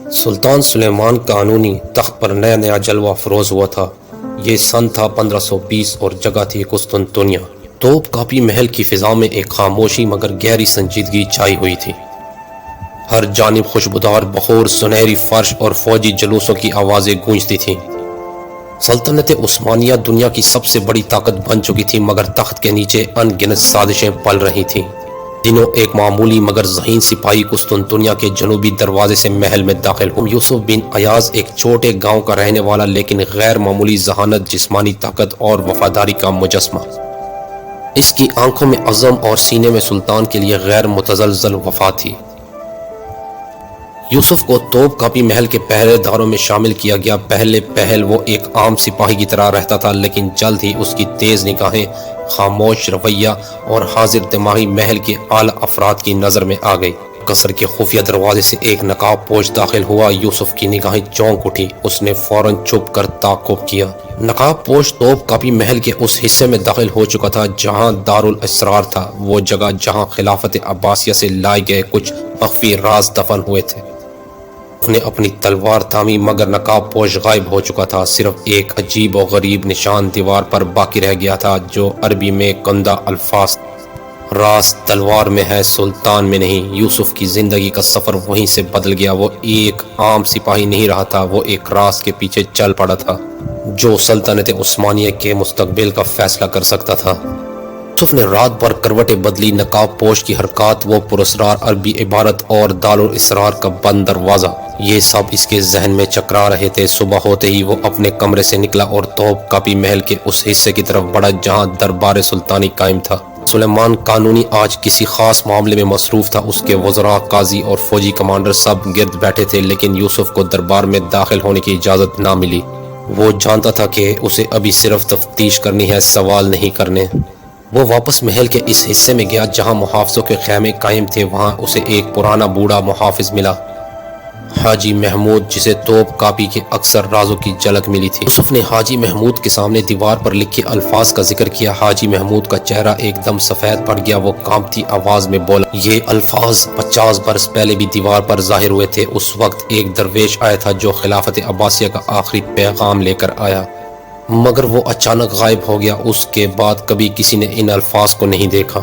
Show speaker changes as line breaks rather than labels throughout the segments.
سلطان سلیمان قانونی تخت پر نیا نیا جلوہ افروز ہوا تھا۔ یہ سن تھا 1520 اور جگہ تھی قسطنطنیہ۔ توپ کاپی محل کی فضا میں ایک خاموشی مگر گہری سنجیدگی چھائی ہوئی تھی۔ ہر جانب خوشبودار بخور، سنہری فرش اور فوجی جلوسوں کی آوازیں گونجتی تھیں۔ سلطنت عثمانیہ دنیا کی سب سے بڑی طاقت بن چکی تھی، مگر تخت کے نیچے ان گنت سازشیں پل رہی تھیں۔ دنوں ایک معمولی مگر ذہین سپاہی قسطنطنیہ کے جنوبی دروازے سے محل میں داخل ہوا۔ یوسف بن ایاز ایک چھوٹے گاؤں کا رہنے والا لیکن غیر معمولی ذہانت، جسمانی طاقت اور وفاداری کا مجسمہ۔ اس کی آنکھوں میں عزم اور سینے میں سلطان کے لیے غیر متزلزل وفا تھی۔ یوسف کو توپ کاپی محل کے پہرے داروں میں شامل کیا گیا۔ پہل وہ ایک عام سپاہی کی طرح رہتا تھا، لیکن جلد ہی اس کی تیز نگاہیں، خاموش رویہ اور حاضر دماغی محل کے اعلیٰ افراد کی نظر میں آ گئی۔ قصر کے خفیہ دروازے سے ایک نقاب پوش داخل ہوا۔ یوسف کی نگاہیں چونک اٹھی۔ اس نے فوراً چھپ کر تعقب کیا۔ نقاب پوش توپ کاپی محل کے اس حصے میں داخل ہو چکا تھا جہاں دارالاسرار تھا، وہ جگہ جہاں خلافت عباسیہ سے لائے گئے کچھ مخفی راز دفن ہوئے تھے۔ اس نے اپنی تلوار تھامی مگر نقاب پوش غائب ہو چکا تھا۔ صرف ایک عجیب و غریب نشان دیوار پر باقی رہ گیا تھا جو عربی میں کندہ الفاظ: راز تلوار میں ہے، سلطان میں نہیں۔ یوسف کی زندگی کا سفر وہیں سے بدل گیا۔ وہ ایک عام سپاہی نہیں رہا تھا، وہ ایک راز کے پیچھے چل پڑا تھا جو سلطنت عثمانیہ کے مستقبل کا فیصلہ کر سکتا تھا۔ یوسف نے رات بھر کروٹیں بدلی۔ نقاب پوش کی حرکات، وہ پراسرار عربی عبارت اور دارالاسرار کا بند دروازہ، یہ سب اس کے ذہن میں چکرا رہے تھے۔ صبح ہوتے ہی وہ اپنے کمرے سے نکلا اور توپ کاپی محل کے اس حصے کی طرف بڑھا جہاں دربار سلطانی قائم تھا۔ سلیمان قانونی آج کسی خاص معاملے میں مصروف تھا۔ اس کے وزراء، قاضی اور فوجی کمانڈر سب گرد بیٹھے تھے، لیکن یوسف کو دربار میں داخل ہونے کی اجازت نہ ملی۔ وہ جانتا تھا کہ اسے ابھی صرف تفتیش کرنی ہے، سوال نہیں کرنے۔ وہ واپس محل کے اس حصے میں گیا جہاں محافظوں کے خیمے قائم تھے۔ وہاں اسے ایک پرانا بوڑھا محافظ ملا، حاجی محمود، جسے توپ کاپی کے اکثر رازوں کی جھلک ملی تھی۔ یوسف نے حاجی محمود کے سامنے دیوار پر لکھے الفاظ کا ذکر کیا۔ حاجی محمود کا چہرہ ایک دم سفید پڑ گیا۔ وہ کانپتی آواز میں بولا، یہ الفاظ 50 برس پہلے بھی دیوار پر ظاہر ہوئے تھے۔ اس وقت ایک درویش آیا تھا جو خلافت عباسیہ کا آخری پیغام لے کر آیا، مگر وہ اچانک غائب ہو گیا۔ اس کے بعد کبھی کسی نے ان الفاظ کو نہیں دیکھا۔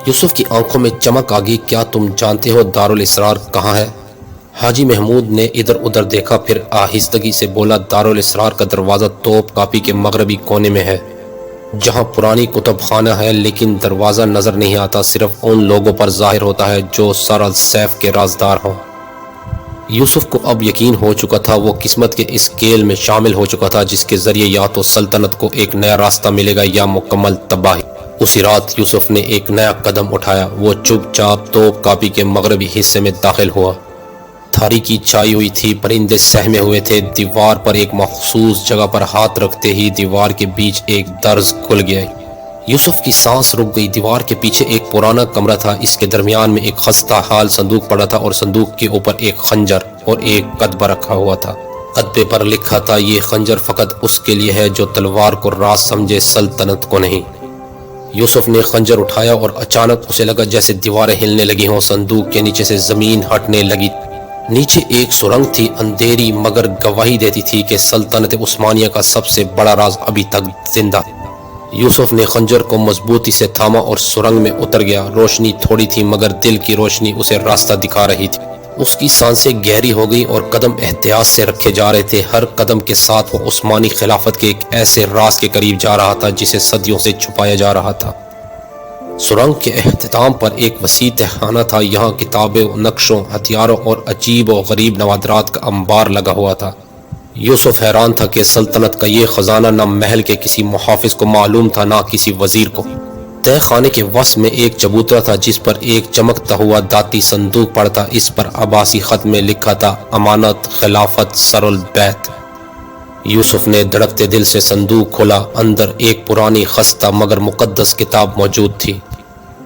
یوسف کی آنکھوں میں چمک آ گئی۔ کیا تم جانتے ہو دارالاسرار کہاں ہے؟ حاجی محمود نے ادھر ادھر دیکھا، پھر آہستگی سے بولا، دارالاسرار کا دروازہ توپ کاپی کے مغربی کونے میں ہے جہاں پرانی کتب خانہ ہے، لیکن دروازہ نظر نہیں آتا، صرف ان لوگوں پر ظاہر ہوتا ہے جو سر السیف کے رازدار ہوں۔ یوسف کو اب یقین ہو چکا تھا، وہ قسمت کے اس کھیل میں شامل ہو چکا تھا جس کے ذریعے یا تو سلطنت کو ایک نیا راستہ ملے گا یا مکمل تباہی۔ اسی رات یوسف نے ایک نیا قدم اٹھایا۔ وہ چپ چاپ توپ کاپی کے مغربی حصے میں داخل ہوا۔ تاریکی چھائی ہوئی تھی، پرندے سہمے ہوئے تھے۔ دیوار پر ایک مخصوص جگہ پر ہاتھ رکھتے ہی دیوار کے بیچ ایک درز کھل گیا۔ یوسف کی سانس رک گئی۔ دیوار کے پیچھے ایک پرانا کمرہ تھا، اس کے درمیان میں ایک خستہ حال صندوق پڑا تھا اور صندوق کے اوپر ایک خنجر اور ایک کتبہ رکھا ہوا تھا۔ کتبے پر لکھا تھا، یہ خنجر فقط اس کے لیے ہے جو تلوار کو راز سمجھے، سلطنت کو نہیں۔ یوسف نے خنجر اٹھایا اور اچانک اسے لگا جیسے دیواریں ہلنے لگی ہوں۔ صندوق کے نیچے سے زمین ہٹنے لگی۔ نیچے ایک سرنگ تھی، اندھیری مگر گواہی دیتی تھی کہ سلطنت عثمانیہ کا سب سے بڑا راز ابھی تک زندہ۔ یوسف نے خنجر کو مضبوطی سے تھاما اور سرنگ میں اتر گیا۔ روشنی تھوڑی تھی مگر دل کی روشنی اسے راستہ دکھا رہی تھی۔ اس کی سانسیں گہری ہو گئی اور قدم احتیاط سے رکھے جا رہے تھے۔ ہر قدم کے ساتھ وہ عثمانی خلافت کے ایک ایسے راز کے قریب جا رہا تھا جسے صدیوں سے چھپایا جا رہا تھا۔ سرنگ کے اختتام پر ایک وسیع تہخانہ تھا۔ یہاں کتابیں، نقشوں، ہتھیاروں اور عجیب و غریب نوادرات کا انبار لگا ہوا تھا۔ یوسف حیران تھا کہ سلطنت کا یہ خزانہ نہ محل کے کسی محافظ کو معلوم تھا نہ کسی وزیر کو۔ تہ خانے کے وسط میں ایک چبوترا تھا جس پر ایک چمکتا ہوا داتی صندوق پڑا تھا۔ اس پر عباسی خط میں لکھا تھا، امانت خلافت سر البیت۔ یوسف نے دھڑکتے دل سے صندوق کھولا۔ اندر ایک پرانی خستہ مگر مقدس کتاب موجود تھی۔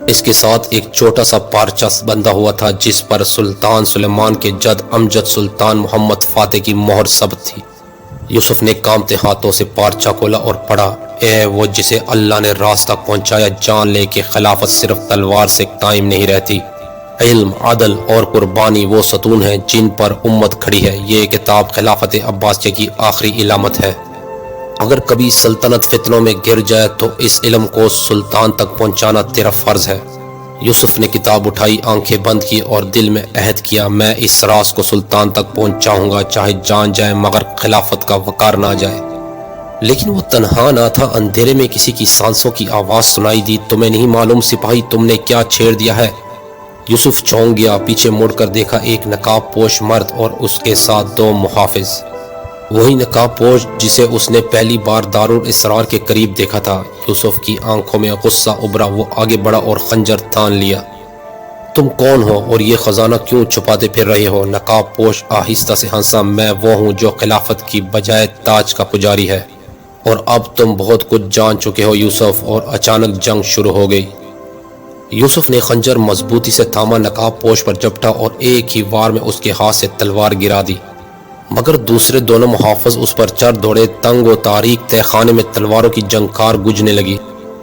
اس کے ساتھ ایک چھوٹا سا پارچہ بندھا ہوا تھا جس پر سلطان سلیمان کے جد امجد سلطان محمد فاتح کی مہر ثبت تھی۔ یوسف نے کانپتے ہاتھوں سے پارچہ کھولا اور پڑھا، اے وہ جسے اللہ نے راز تک پہنچایا، جان لے کہ خلافت صرف تلوار سے قائم نہیں رہتی علم، عدل اور قربانی وہ ستون ہیں جن پر امت کھڑی ہے۔ یہ کتاب خلافت عباسیہ کی آخری علامت ہے۔ اگر کبھی سلطنت فتنوں میں گر جائے تو اس علم کو سلطان تک پہنچانا تیرا فرض ہے۔ یوسف نے کتاب اٹھائی، آنکھیں بند کی اور دل میں عہد کیا، میں اس راز کو سلطان تک پہنچاؤں گا، چاہے جان جائے مگر خلافت کا وقار نہ جائے۔ لیکن وہ تنہا نہ تھا، اندھیرے میں کسی کی سانسوں کی آواز سنائی دی، تمہیں نہیں معلوم سپاہی تم نے کیا چھیڑ دیا ہے؟ یوسف چونک گیا، پیچھے مڑ کر دیکھا، ایک نقاب پوش مرد اور اس کے ساتھ دو محافظ، وہی نقاب پوش جسے اس نے پہلی بار دارالاسرار کے قریب دیکھا تھا۔ یوسف کی آنکھوں میں غصہ ابھرا، وہ آگے بڑھا اور خنجر تان لیا۔ تم کون ہو اور یہ خزانہ کیوں چھپاتے پھر رہے ہو؟ نقاب پوش آہستہ سے ہنسا، میں وہ ہوں جو خلافت کی بجائے تاج کا پجاری ہے، اور اب تم بہت کچھ جان چکے ہو یوسف۔ اور اچانک جنگ شروع ہو گئی۔ یوسف نے خنجر مضبوطی سے تھاما، نقاب پوش پر جھپٹا اور ایک ہی وار میں اس کے ہاتھ سے تلوار گرا دی، مگر دوسرے دونوں محافظ اس پر چڑھ دوڑے۔ تنگ و تاریک تہ خانے میں تلواروں کی جھنکار گونجنے لگی۔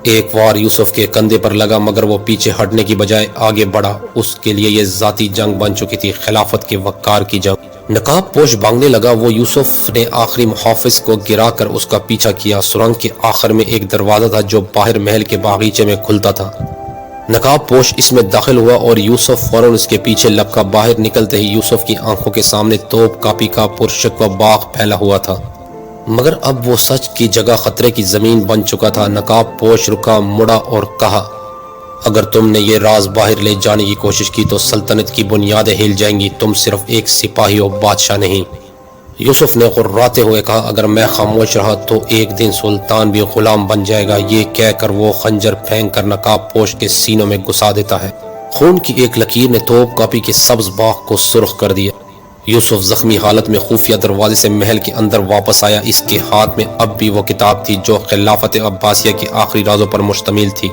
ایک وار یوسف کے کندھے پر لگا مگر وہ پیچھے ہٹنے کی بجائے آگے بڑھا۔ اس کے لیے یہ ذاتی جنگ بن چکی تھی، خلافت کے وقار کی جنگ۔ نقاب پوش بھاگنے لگا، وہ یوسف نے آخری محافظ کو گرا کر اس کا پیچھا کیا۔ سرنگ کے آخر میں ایک دروازہ تھا جو باہر محل کے باغیچے میں کھلتا تھا۔ نقاب پوش اس میں داخل ہوا اور یوسف فوراً اس کے پیچھے لپکا۔ باہر نکلتے ہی یوسف کی آنکھوں کے سامنے توپ کاپی کا پرشکوہ باغ پھیلا ہوا تھا، مگر اب وہ سچ کی جگہ خطرے کی زمین بن چکا تھا۔ نقاب پوش رکا، مڑا اور کہا، اگر تم نے یہ راز باہر لے جانے کی کوشش کی تو سلطنت کی بنیادیں ہل جائیں گی، تم صرف ایک سپاہی ہو، بادشاہ نہیں۔ یوسف نے غراتے ہوئے کہا، اگر میں خاموش رہا تو ایک دن سلطان بھی غلام بن جائے گا۔ یہ کہہ کر وہ خنجر پھینک کر نقاب پوش کے سینوں میں گھسا دیتا ہے۔ خون کی ایک لکیر نے توپ کاپی کے سبز باغ کو سرخ کر دیا۔ یوسف زخمی حالت میں خفیہ دروازے سے محل کے اندر واپس آیا۔ اس کے ہاتھ میں اب بھی وہ کتاب تھی جو خلافت عباسیہ کے آخری رازوں پر مشتمل تھی۔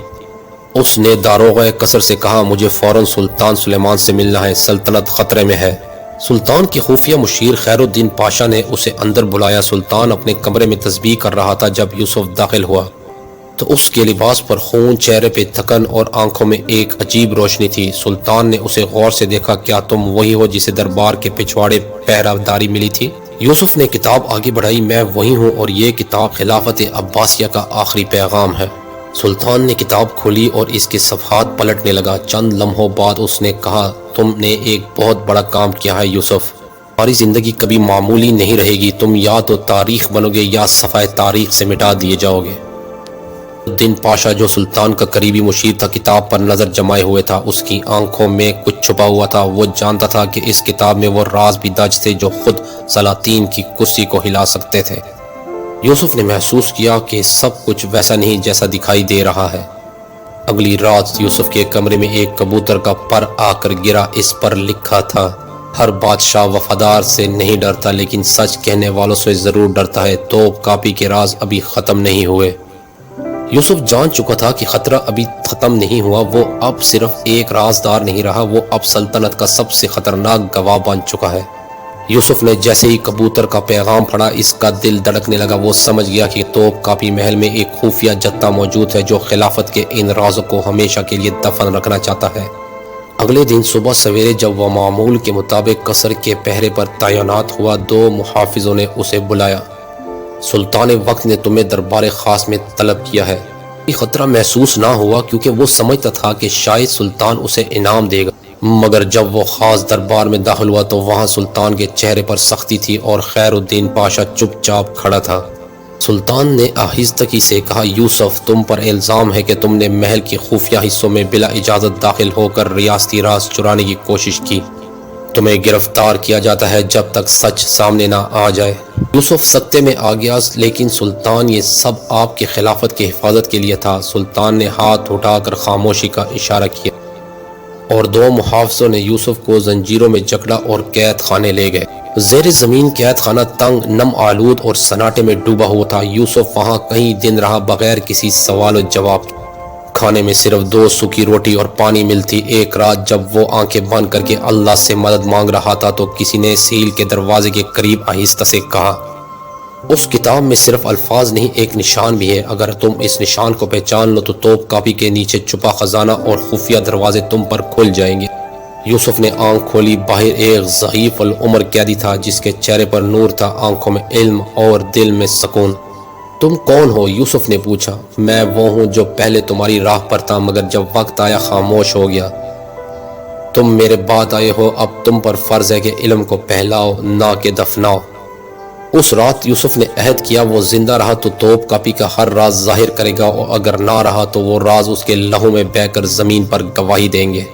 اس نے داروغہ قصر سے کہا، مجھے فوراً سلطان سلیمان سے ملنا ہے، سلطنت خطرے میں ہے۔ سلطان کے خفیہ مشیر خیر الدین پاشا نے اسے اندر بلایا۔ سلطان اپنے کمرے میں تسبیح کر رہا تھا۔ جب یوسف داخل ہوا تو اس کے لباس پر خون، چہرے پہ تھکن اور آنکھوں میں ایک عجیب روشنی تھی۔ سلطان نے اسے غور سے دیکھا، کیا تم وہی ہو جسے دربار کے پچھواڑے پہرہ داری ملی تھی؟ یوسف نے کتاب آگے بڑھائی، میں وہی ہوں اور یہ کتاب خلافت عباسیہ کا آخری پیغام ہے۔ سلطان نے کتاب کھولی اور اس کے صفحات پلٹنے لگا۔ چند لمحوں بعد اس نے کہا، تم نے ایک بہت بڑا کام کیا ہے یوسف، تمہاری زندگی کبھی معمولی نہیں رہے گی، تم یا تو تاریخ بنو گے یا صفحہ تاریخ سے مٹا دیے جاؤ گے۔ الدین پاشا جو سلطان کا قریبی مشیر تھا کتاب پر نظر جمائے ہوئے تھا۔ اس کی آنکھوں میں کچھ چھپا ہوا تھا، وہ جانتا تھا کہ اس کتاب میں وہ راز بھی درج تھے جو خود سلاطین کی کرسی کو ہلا سکتے تھے۔ یوسف نے محسوس کیا کہ سب کچھ ویسا نہیں جیسا دکھائی دے رہا ہے۔ اگلی رات یوسف کے کمرے میں ایک کبوتر کا پر آ کر گرا، اس پر لکھا تھا، ہر بادشاہ وفادار سے نہیں ڈرتا لیکن سچ کہنے والوں سے ضرور ڈرتا ہے، توپ کاپی کے راز ابھی ختم نہیں ہوئے۔ یوسف جان چکا تھا کہ خطرہ ابھی ختم نہیں ہوا، وہ اب صرف ایک رازدار نہیں رہا، وہ اب سلطنت کا سب سے خطرناک گواہ بن چکا ہے۔ یوسف نے جیسے ہی کبوتر کا پیغام پڑھا اس کا دل دھڑکنے لگا۔ وہ سمجھ گیا کہ توپ کاپی محل میں ایک خفیہ جتھا موجود ہے جو خلافت کے ان رازوں کو ہمیشہ کے لیے دفن رکھنا چاہتا ہے۔ اگلے دن صبح سویرے جب وہ معمول کے مطابق قصر کے پہرے پر تعینات ہوا، دو محافظوں نے اسے بلایا۔ سلطان وقت نے تمہیں دربار خاص میں طلب کیا ہے۔ یہ خطرہ محسوس نہ ہوا کیونکہ وہ سمجھتا تھا کہ شاید سلطان اسے انعام دے گا، مگر جب وہ خاص دربار میں داخل ہوا تو وہاں سلطان کے چہرے پر سختی تھی اور خیر الدین پاشا چپ چاپ کھڑا تھا۔ سلطان نے آہستگی سے کہا، یوسف تم پر الزام ہے کہ تم نے محل کے خفیہ حصوں میں بلا اجازت داخل ہو کر ریاستی راز چرانے کی کوشش کی۔ تمہیں گرفتار کیا جاتا ہے جب تک سچ سامنے نہ آ جائے۔ یوسف سکتے میں آ گیا، لیکن سلطان یہ سب آپ کے خلافت کی حفاظت کے لیے تھا۔ سلطان نے ہاتھ اٹھا کر خاموشی کا اشارہ کیا اور دو محافظوں نے یوسف کو زنجیروں میں جکڑا اور قید خانے لے گئے۔ زیر زمین قید خانہ تنگ، نم آلود اور سناٹے میں ڈوبا ہوا تھا۔ یوسف وہاں کئی دن رہا بغیر کسی سوال و جواب کے۔ کھانے میں صرف 2 سوکھی روٹی اور پانی ملتی۔ ایک رات جب وہ آنکھیں بند کر کے اللہ سے مدد مانگ رہا تھا تو کسی نے سیل کے دروازے کے قریب آہستہ سے کہا، اس کتاب میں صرف الفاظ نہیں ایک نشان بھی ہے، اگر تم اس نشان کو پہچان لو تو توپ کاپی کے نیچے چھپا خزانہ اور خفیہ دروازے تم پر کھل جائیں گے۔ یوسف نے آنکھ کھولی، باہر ایک ضعیف العمر قیدی تھا جس کے چہرے پر نور تھا، آنکھوں میں علم اور دل میں سکون۔ تم کون ہو؟ یوسف نے پوچھا۔ میں وہ ہوں جو پہلے تمہاری راہ پر تھا مگر جب وقت آیا خاموش ہو گیا۔ تم میرے بعد آئے ہو، اب تم پر فرض ہے کہ علم کو پھیلاؤ نہ کہ دفناؤ۔ اس رات یوسف نے عہد کیا وہ زندہ رہا تو توپ کاپی کا ہر راز ظاہر کرے گا اور اگر نہ رہا تو وہ راز اس کے لہو میں بہہ کر زمین پر گواہی دیں گے۔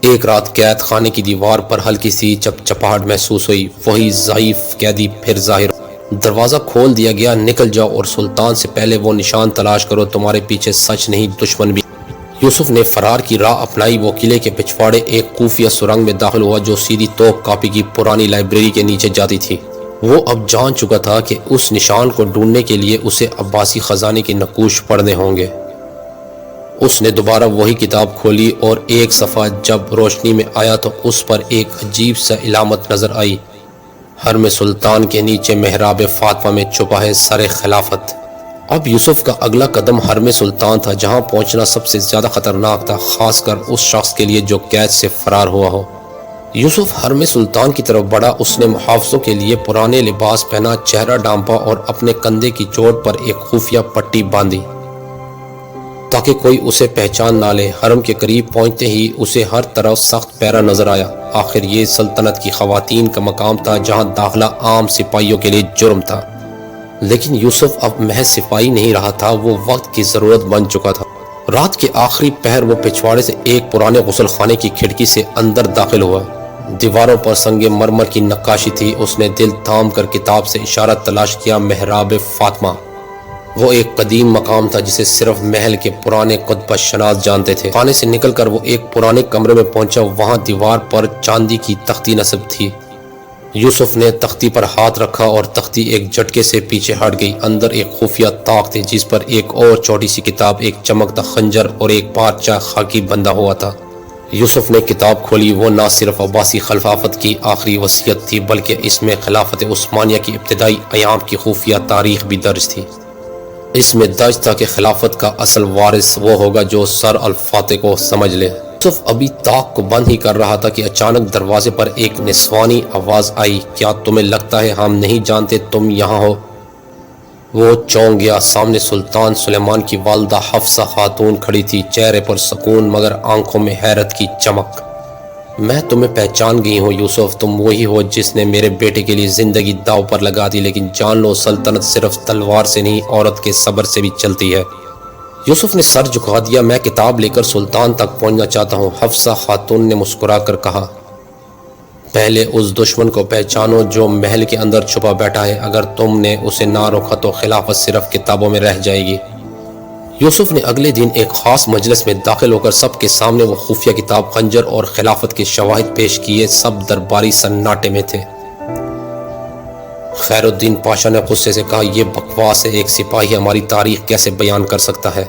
ایک رات قید خانے کی دیوار پر ہلکی سی چپچپاہٹ محسوس ہوئی، وہی ضعیف قیدی پھر ظاہر۔ دروازہ کھول دیا گیا، نکل جاؤ اور سلطان سے پہلے وہ نشان تلاش کرو، تمہارے پیچھے سچ نہیں دشمن بھی۔ یوسف نے فرار کی راہ اپنائی، وہ قلعے کے پچھواڑے ایک خفیہ سرنگ میں داخل ہوا جو سیدھی توپ کاپی کی پرانی لائبریری کے نیچے جاتی تھی۔ وہ اب جان چکا تھا کہ اس نشان کو ڈھونڈنے کے لیے اسے عباسی خزانے کے نقوش پڑھنے ہوں گے۔ اس نے دوبارہ وہی کتاب کھولی اور ایک صفحہ جب روشنی میں آیا تو اس پر ایک عجیب سا علامت نظر آئی۔ حرم سلطان کے نیچے محراب فاطمہ میں چھپا ہے سر خلافت۔ اب یوسف کا اگلا قدم حرم سلطان تھا جہاں پہنچنا سب سے زیادہ خطرناک تھا، خاص کر اس شخص کے لیے جو قید سے فرار ہوا ہو۔ یوسف حرم سلطان کی طرف بڑھا، اس نے محافظوں کے لیے پرانے لباس پہنا، چہرہ ڈھانپا اور اپنے کندھے کی چوٹ پر ایک خفیہ پٹی باندھی تاکہ کوئی اسے پہچان نہ لے۔ حرم کے قریب پہنچتے ہی اسے ہر طرف سخت پہرہ نظر آیا۔ آخر یہ سلطنت کی خواتین کا مقام تھا جہاں داخلہ عام سپاہیوں کے لیے جرم تھا، لیکن یوسف اب محض سپاہی نہیں رہا تھا، وہ وقت کی ضرورت بن چکا تھا۔ رات کے آخری پہر وہ پچھواڑے سے ایک پرانے غسل خانے کی کھڑکی سے اندر داخل ہوا۔ دیواروں پر سنگ مرمر کی نقاشی تھی۔ اس نے دل تھام کر کتاب سے اشارہ تلاش کیا، محراب فاطمہ۔ وہ ایک قدیم مقام تھا جسے صرف محل کے پرانے خطبہ شناس جانتے تھے۔ خانے سے نکل کر وہ ایک پرانے کمرے میں پہنچا، وہاں دیوار پر چاندی کی تختی نصب تھی۔ یوسف نے تختی پر ہاتھ رکھا اور تختی ایک جھٹکے سے پیچھے ہٹ گئی۔ اندر ایک خفیہ طاق تھی جس پر ایک اور چھوٹی سی کتاب، ایک چمکتا خنجر اور ایک پارچہ خاکی بندھا ہوا تھا۔ یوسف نے کتاب کھولی، وہ نہ صرف عباسی خلافت کی آخری وصیت تھی بلکہ اس میں خلافت عثمانیہ کی ابتدائی ایام کی خفیہ تاریخ بھی درج تھی۔ اس میں درج تھا کہ خلافت کا اصل وارث وہ ہوگا جو سر الفاتح کو سمجھ لے۔ یوسف ابھی طاق کو بند ہی کر رہا تھا کہ اچانک دروازے پر ایک نسوانی آواز آئی، کیا تمہیں لگتا ہے ہم نہیں جانتے تم یہاں ہو؟ وہ چونک گیا۔ سامنے سلطان سلیمان کی والدہ حفصہ خاتون کھڑی تھی، چہرے پر سکون مگر آنکھوں میں حیرت کی چمک۔ میں تمہیں پہچان گئی ہوں یوسف، تم وہی ہو جس نے میرے بیٹے کے لیے زندگی داؤ پر لگا دی، لیکن جان لو سلطنت صرف تلوار سے نہیں عورت کے صبر سے بھی چلتی ہے۔ یوسف نے سر جھکا دیا، میں کتاب لے کر سلطان تک پہنچنا چاہتا ہوں، حفصہ خاتون نے مسکرا کر کہا۔ پہلے اس دشمن کو پہچانو جو محل کے اندر چھپا بیٹھا ہے، اگر تم نے اسے نہ روکا تو خلافت صرف کتابوں میں رہ جائے گی۔ یوسف نے اگلے دن ایک خاص مجلس میں داخل ہو کر سب کے سامنے وہ خفیہ کتاب، خنجر اور خلافت کے شواہد پیش کیے۔ سب درباری سناٹے میں تھے۔ خیر الدین پاشا نے غصے سے کہا، یہ بکواس ہے، ایک سپاہی ہماری تاریخ کیسے بیان کر سکتا ہے؟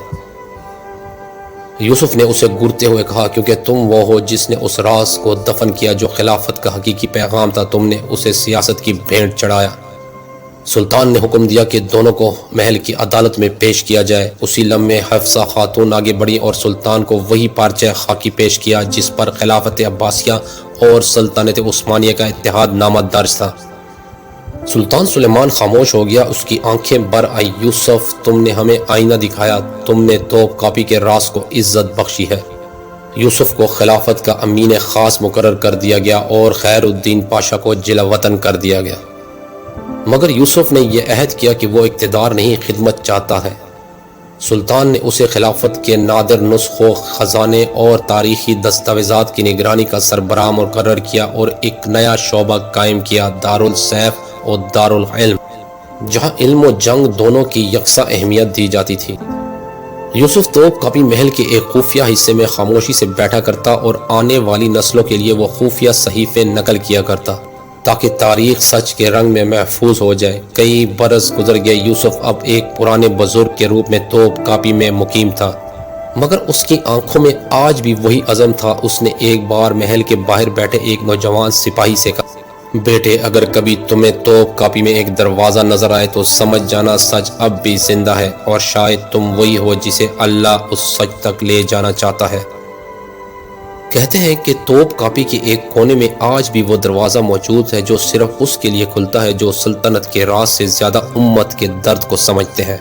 یوسف نے اسے گرتے ہوئے کہا، کیونکہ تم وہ ہو جس نے اس راز کو دفن کیا جو خلافت کا حقیقی پیغام تھا، تم نے اسے سیاست کی بھینٹ چڑھایا۔ سلطان نے حکم دیا کہ دونوں کو محل کی عدالت میں پیش کیا جائے۔ اسی لمحے حفصہ خاتون آگے بڑھی اور سلطان کو وہی پارچہ خاکی پیش کیا جس پر خلافت عباسیہ اور سلطنت عثمانیہ کا اتحاد نامہ درج تھا۔ سلطان سلیمان خاموش ہو گیا، اس کی آنکھیں بر آئی۔ یوسف، تم نے ہمیں آئینہ دکھایا، تم نے توپ کاپی کے راز کو عزت بخشی ہے۔ یوسف کو خلافت کا امین خاص مقرر کر دیا گیا اور خیر الدین پاشا کو جلا وطن کر دیا گیا، مگر یوسف نے یہ عہد کیا کہ وہ اقتدار نہیں خدمت چاہتا ہے۔ سلطان نے اسے خلافت کے نادر نسخوں، خزانے اور تاریخی دستاویزات کی نگرانی کا سربراہ مقرر کیا اور ایک نیا شعبہ قائم کیا، دارالسیف اور دارالعلم، جہاں علم و جنگ دونوں کی یکساں اہمیت دی جاتی تھی۔ یوسف توپ کاپی محل کے ایک خفیہ حصے میں خاموشی سے بیٹھا کرتا اور آنے والی نسلوں کے لیے وہ خفیہ صحیفے نقل کیا کرتا تاکہ تاریخ سچ کے رنگ میں محفوظ ہو جائے۔ کئی برس گزر گئے، یوسف اب ایک پرانے بزرگ کے روپ میں توپ کاپی میں مقیم تھا، مگر اس کی آنکھوں میں آج بھی وہی عزم تھا۔ اس نے ایک بار محل کے باہر بیٹھے ایک نوجوان سپاہی سے کہا، بیٹے، اگر کبھی تمہیں توپ کاپی میں ایک دروازہ نظر آئے تو سمجھ جانا سچ اب بھی زندہ ہے، اور شاید تم وہی ہو جسے اللہ اس سچ تک لے جانا چاہتا ہے۔ کہتے ہیں کہ توپ کاپی کے ایک کونے میں آج بھی وہ دروازہ موجود ہے جو صرف اس کے لیے کھلتا ہے جو سلطنت کے راز سے زیادہ امت کے درد کو سمجھتے ہیں۔